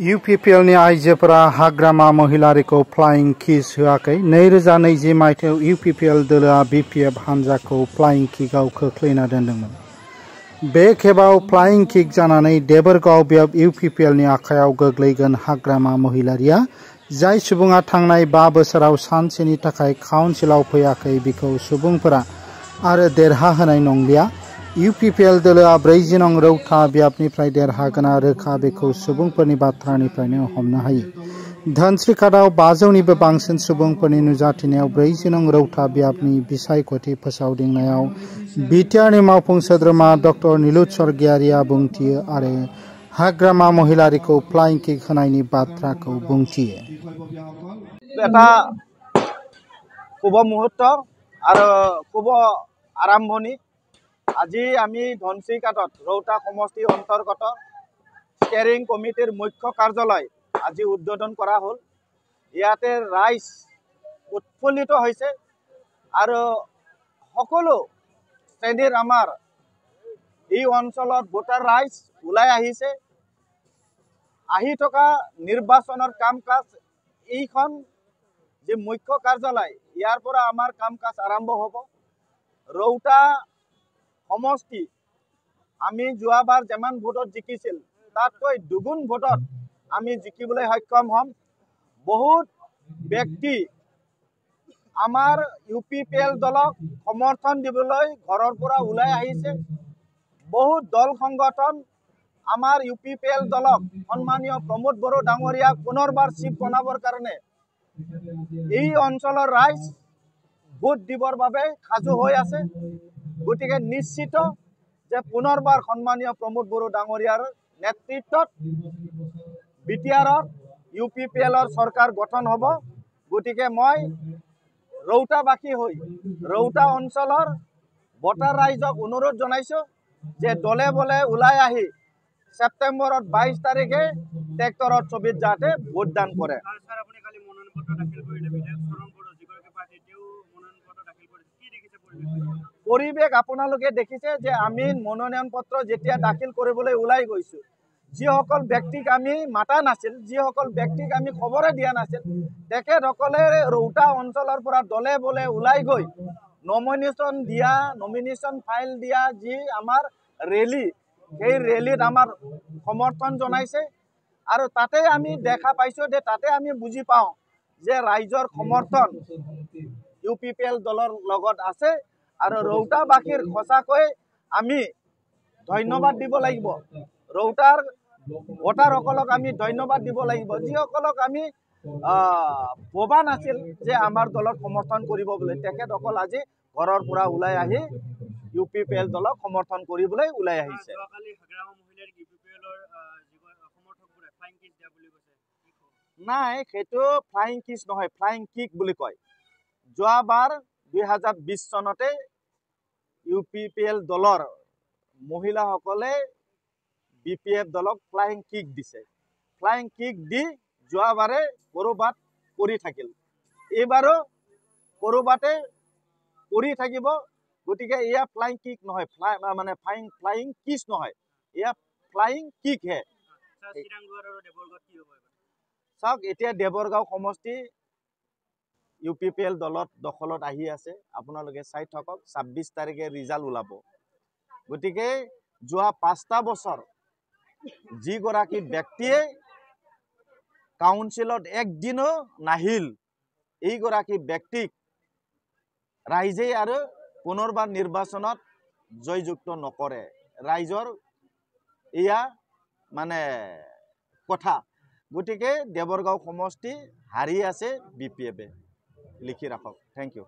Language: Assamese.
UPPL नि आइजोफोरा हाग्रामा महिलारिखौ फ्लाइं किस होआखै। 2020 मायथाइयाव UPPL दोलोआ BPF हानजाखौ फ्लाइं किकआव खोख्लैना दोनदोंमोन। बे खेबाव फ्लाइं किक जानानै देबोरगाव UPPL नि आखायाव गोग्लैगोन। हाग्रामा महिलारिया जाय सुबुङा थांनाय 5 बोसोराव सानसेनि थाखाय काउन्सिलाव फैयाखै बिखौ सुबुंफोरा आरो देरहाहोनाय नंलिया। UPPL दोलोआ 40 नं रौता बियाबनिफ्राय देरहागोना रोखा बेखौ सुबुंफोरनि बाथ्रानिफ्रायनो हमनो हायो। धोनस्रीघाटआव 500निबो बांसिन सुबुंफोरनि नुजाथिनायाव 40 नं रौता बियाबनि बिसायख'थि फोसावदिंनायाव बिटिआरनि मावफुं सोद्रोमा डक्टर नीलुत स्वर्गियारिया बुंथियो आरो हाग्रामा महिलारिखौ फ्लाइं किक होनायनि बाथ्राखौ बुंथियो। এটা শুভ মুহূর্ত আৰু শুভ আৰম্ভণি। আজি আমি ধনচিকাটত ৰৌতা সমষ্টি অন্তৰ্গত ষ্টেৰিং কমিটিৰ মুখ্য কাৰ্যালয় আজি উদ্বোধন কৰা হ'ল। ইয়াতে ৰাইজ উৎফুল্লিত হৈছে আৰু সকলো শ্ৰেণীৰ আমাৰ এই অঞ্চলত ভোটাৰ ৰাইজ ওলাই আহিছে। আহি থকা নিৰ্বাচনৰ কাম কাজ এইখন যে মুখ্য কাৰ্যালয় ইয়াৰ পৰা আমাৰ কাম কাজ আৰম্ভ হ'ব। ৰৌতা সমষ্টি আমি যোৱাবাৰ যেমান ভোটত জিকিছিল তাতকৈ দুগুণ ভোটত আমি জিকিবলৈ সক্ষম হ'ম। বহুত ব্যক্তি আমাৰ UPPL দলক সমৰ্থন দিবলৈ ঘৰৰ পৰা ওলাই আহিছে। বহুত দল সংগঠন আমাৰ UPPL দলক সন্মানীয় প্ৰমোদ বড়ো ডাঙৰীয়াক পুনৰবাৰ চিফ বনাবৰ কাৰণে এই অঞ্চলৰ ৰাইজ ভোট দিবৰ বাবে সাজু হৈ আছে। গতিকে নিশ্চিত যে পুনৰবাৰ সন্মানীয় প্ৰমোদ বড়ো ডাঙৰীয়াৰ নেতৃত্বত বিটিআৰৰ UPPLৰ চৰকাৰ গঠন হ'ব। গতিকে মই ৰৌতাবাসী হৈ ৰৌতা অঞ্চলৰ ভোটাৰ ৰাইজক অনুৰোধ জনাইছোঁ যে দলে বলে ওলাই আহি সেপ্টেম্বৰত 22 তাৰিখে ট্ৰেক্টৰত ছবিত যাতে ভোটদান কৰে। পৰিৱেশ আপোনালোকে দেখিছে যে আমি মনোনয়ন পত্ৰ যেতিয়া দাখিল কৰিবলৈ ওলাই গৈছোঁ, যিসকল ব্যক্তিক আমি মাতা নাছিল, যিসকল ব্যক্তিক আমি খবৰে দিয়া নাছিল, তেখেতসকলে ৰৌতা অঞ্চলৰ পৰা দলে বলে ওলাই গৈ নমিনেশ্যন ফাইল দিয়া যি আমাৰ ৰেলী, সেই ৰেলীত আমাৰ সমৰ্থন জনাইছে। আৰু তাতে আমি দেখা পাইছোঁ যে তাতে আমি বুজি পাওঁ যে ৰাইজৰ সমৰ্থন UPPL দলৰ লগত আছে। আৰু ৰৌতাবাসীৰ সঁচাকৈ আমি ধন্যবাদ দিব লাগিব। ৰৌতাৰ ভোটাৰসকলক আমি ধন্যবাদ দিব লাগিব, যিসকলক আমি ভবা নাছিল যে আমাৰ দলক সমৰ্থন কৰিব বুলি। তেখেতসকল আজি ঘৰৰ পৰা ওলাই আহি UPPL দলক সমৰ্থন কৰিবলৈ ওলাই আহিছে। নাই, সেইটো ফ্লাইং কিছ নহয়, ফ্লাইং কিক বুলি কয়। যোৱাবাৰ 2020 চনতে UPPL দলৰ মহিলাসকলে BPF দলক ফ্লাইং কিক দিছে। ফ্লাইং কিক দি যোৱাবাৰে ক'ৰবাত পৰি থাকিল, এইবাৰো ক'ৰবাতে পৰি থাকিব। গতিকে এয়া ফ্লাইং কিক নহয়, ফ্লাইং কিছ নহয়, এয়া ফ্লাইং কিক হে। চাওক, এতিয়া দেবৰগাঁও সমষ্টি UPPL দখলত আহি আছে। আপোনালোকে চাই থাকক, 26 তাৰিখে ৰিজাল্ট ওলাব। গতিকে যোৱা 5টা বছৰ যিগৰাকী ব্যক্তিয়ে কাউন্সিলত একদিনো নাহিল, এইগৰাকী ব্যক্তিক ৰাইজে আৰু পুনৰবাৰ নিৰ্বাচনত জয়যুক্ত নকৰে। ৰাইজৰ এয়া কথা। গতিকে দেবৰগাঁও সমষ্টি হাৰি আছে BPF-এ। লিখি ৰাখক। Thank U.